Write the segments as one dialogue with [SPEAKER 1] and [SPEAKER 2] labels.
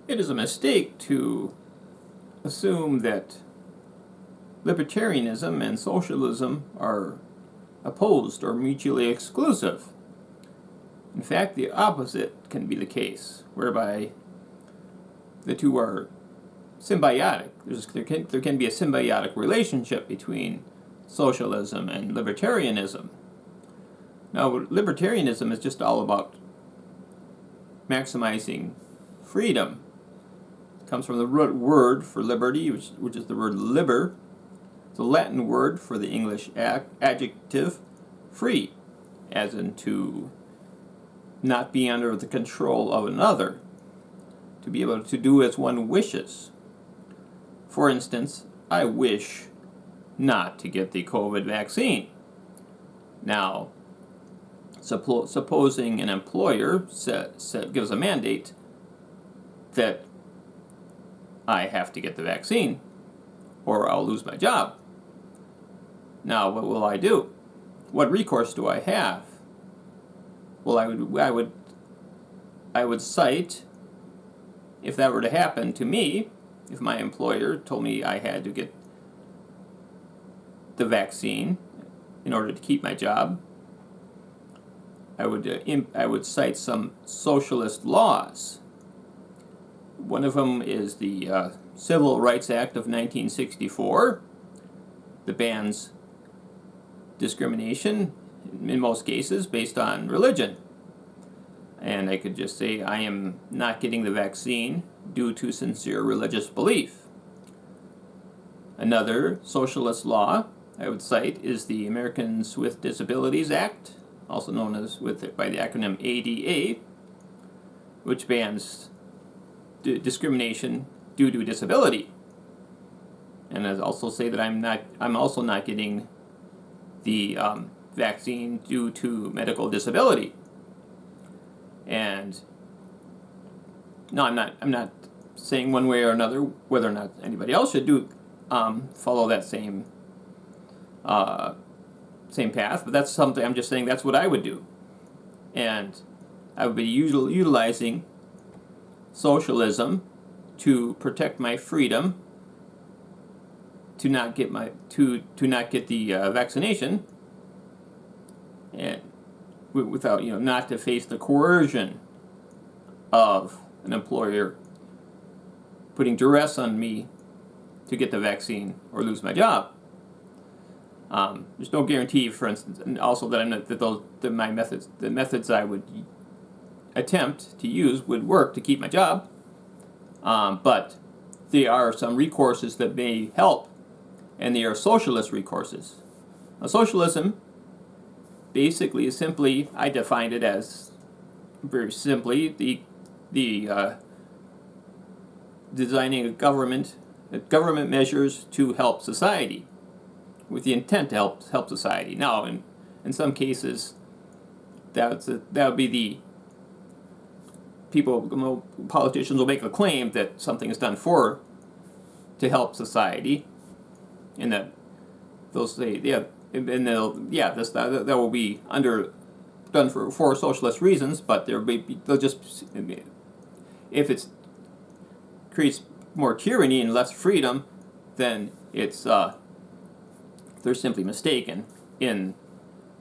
[SPEAKER 1] It is a mistake to assume that libertarianism and socialism are opposed or mutually exclusive. In fact, the opposite can be the case, whereby the two are symbiotic. There can be a symbiotic relationship between socialism and libertarianism. Now, libertarianism is just all about maximizing freedom. It comes from the root word for liberty, which is the word liber. It's a Latin word for the English adjective free, as in to not be under the control of another, to be able to do as one wishes. For instance, I wish not to get the COVID vaccine. Now, supposing an employer gives a mandate that I have to get the vaccine or I'll lose my job. Now, what will I do? What recourse do I have? Well, I would cite, if that were to happen to me, if my employer told me I had to get the vaccine in order to keep my job, I would cite some socialist laws. One of them is the Civil Rights Act of 1964 that bans discrimination in most cases based on religion. And I could just say I am not getting the vaccine due to sincere religious belief. Another socialist law I would cite is the Americans with Disabilities Act, also known as by the acronym ADA, which bans discrimination due to disability. And I also say that I'm also not getting the vaccine due to medical disability. And no, I'm not saying one way or another whether or not anybody else should follow that same path, but that's something I'm just saying that's what I would do. And I would be utilizing socialism to protect my freedom to not get the vaccination, and without not to face the coercion of an employer putting duress on me to get the vaccine or lose my job. There's no guarantee, for instance, and also that the methods I would attempt to use would work to keep my job. But there are some recourses that may help, and they are socialist recourses. Now, socialism basically is simply, I defined it as very simply the designing a government measures to help society, with the intent to help society. Now, in some cases, that would be the politicians will make a claim that something is done to help society, and that they'll say that will be done for socialist reasons, but they'll just, if it creates more tyranny and less freedom, then they're simply mistaken in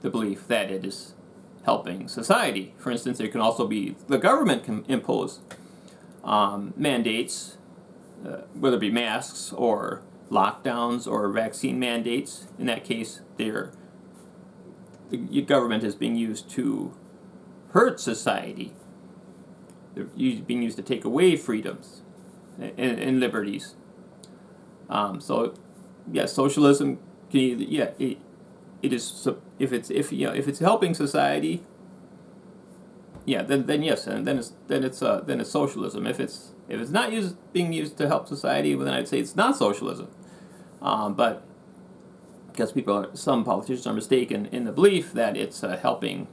[SPEAKER 1] the belief that it is helping society. For instance, there can also be the government can impose mandates, whether it be masks or lockdowns or vaccine mandates. In that case, the government is being used to hurt society. They're being used to take away freedoms and liberties. So, yeah, socialism can it is, if it's helping society, then yes, and then it's socialism. If it's not being used to help society, well, then I'd say it's not socialism. But because some politicians are mistaken in the belief that it's helping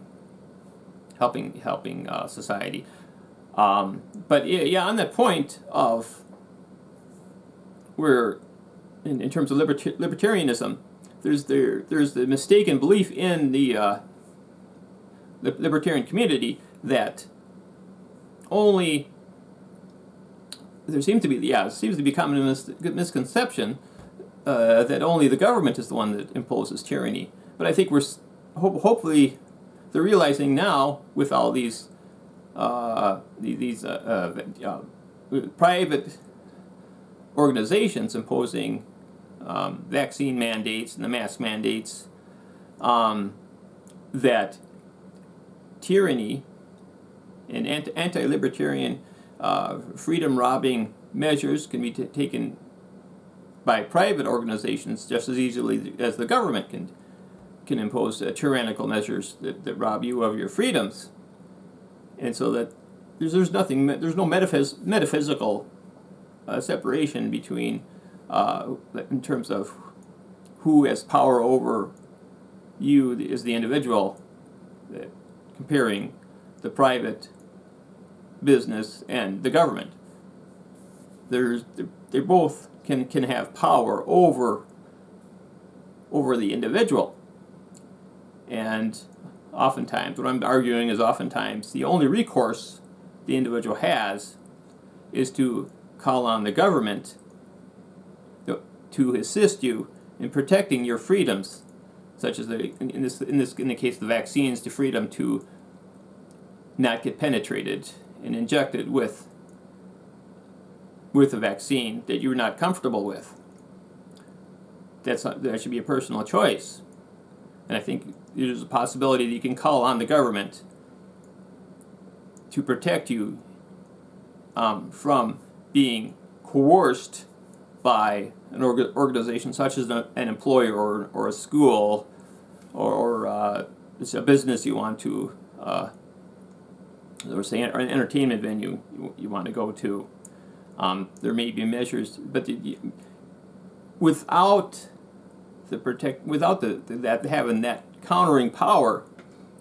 [SPEAKER 1] society. But yeah, on that point of where, in terms of libertarianism, there's the mistaken belief in the libertarian community that only there seems to be common misconception that only the government is the one that imposes tyranny. But I think we're hopefully they're realizing now with all these private organizations imposing vaccine mandates and the mask mandates, that tyranny and anti-libertarian freedom-robbing measures can be taken by private organizations just as easily as the government can impose tyrannical measures that rob you of your freedoms. And so that there's no metaphysical separation between in terms of who has power over you as the individual, comparing the private business and the government. They both can have power over the individual. And oftentimes, what I'm arguing is oftentimes the only recourse the individual has is to call on the government to assist you in protecting your freedoms, such as in the case of the vaccines, the freedom to not get penetrated and injected with a vaccine that you're not comfortable with. That should be a personal choice. And I think there's a possibility that you can call on the government to protect you from being coerced by an organization such as an employer or a school or it's a business you want to, or say an entertainment venue you want to go to. There may be measures, but without having that countering power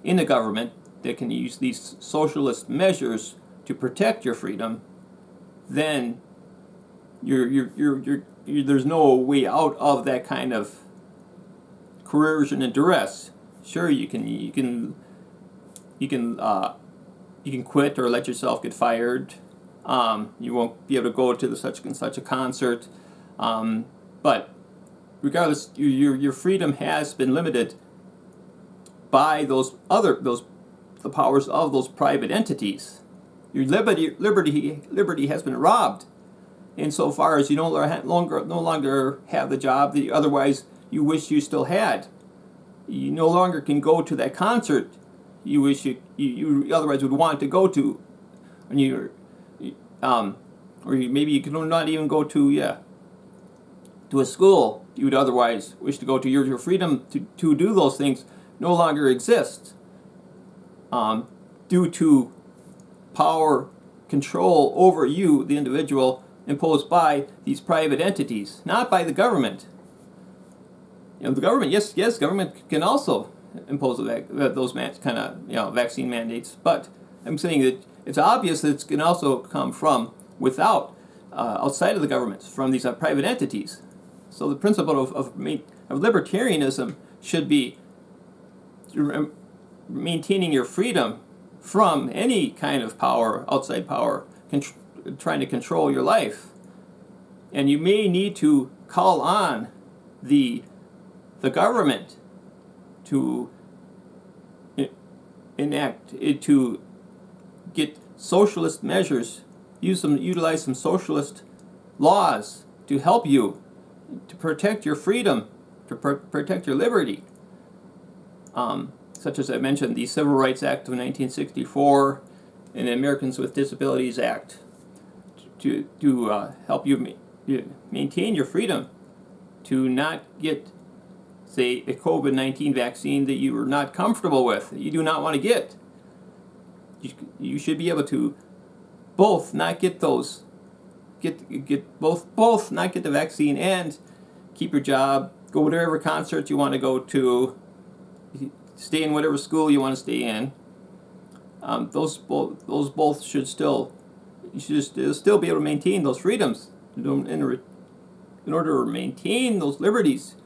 [SPEAKER 1] in the government that can use these socialist measures to protect your freedom, then there's no way out of that kind of coercion and duress. Sure, you can quit or let yourself get fired. You won't be able to go to such and such a concert, but regardless, your freedom has been limited by the powers of those private entities. Your liberty has been robbed, insofar as you no longer have the job that otherwise you wish you still had. You no longer can go to that concert you wish you otherwise would want to go to, and maybe you can not even go to a school you would otherwise wish to go to. Your freedom to do those things no longer exists due to power control over you, the individual, imposed by these private entities, not by the government. The government, yes, government can also impose those kind of vaccine mandates, but I'm saying that it's obvious that it can also come from outside of the government, from these private entities. So the principle of libertarianism should be maintaining your freedom from any kind of power, outside power, trying to control your life. And you may need to call on the government to to get socialist measures, utilize some socialist laws to help you to protect your freedom, to protect your liberty. Such as I mentioned, the Civil Rights Act of 1964 and the Americans with Disabilities Act, to help you maintain your freedom to not get, say, a COVID-19 vaccine that you are not comfortable with, that you do not want to get. You should be able to both not get those, both not get the vaccine and keep your job, go to whatever concert you want to go to, stay in whatever school you want to stay in. Those both should still, you should still be able to maintain those freedoms in order to maintain those liberties.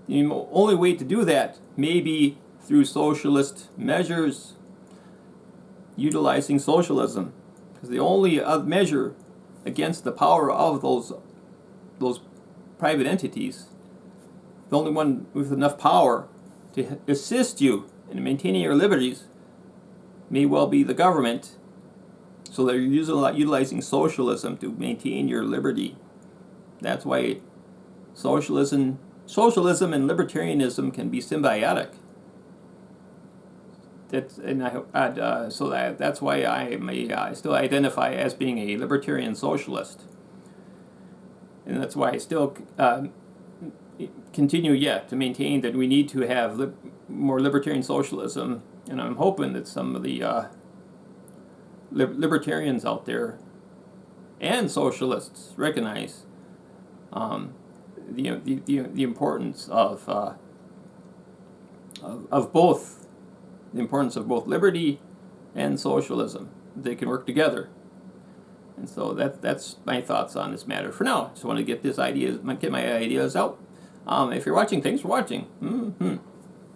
[SPEAKER 1] The only way to do that may be through socialist measures, utilizing socialism, because the only measure against the power of those private entities. The only one with enough power to assist you in maintaining your liberties may well be the government. So they're utilizing socialism to maintain your liberty. That's why socialism and libertarianism can be symbiotic. That's why I still identify as being a libertarian socialist, and that's why I still continue to maintain that we need to have more libertarian socialism. And I'm hoping that some of the libertarians out there and socialists recognize the importance of both. The importance of both liberty and socialism. They can work together. And so that's my thoughts on this matter for now. Just want to get my ideas out. If you're watching, thanks for watching.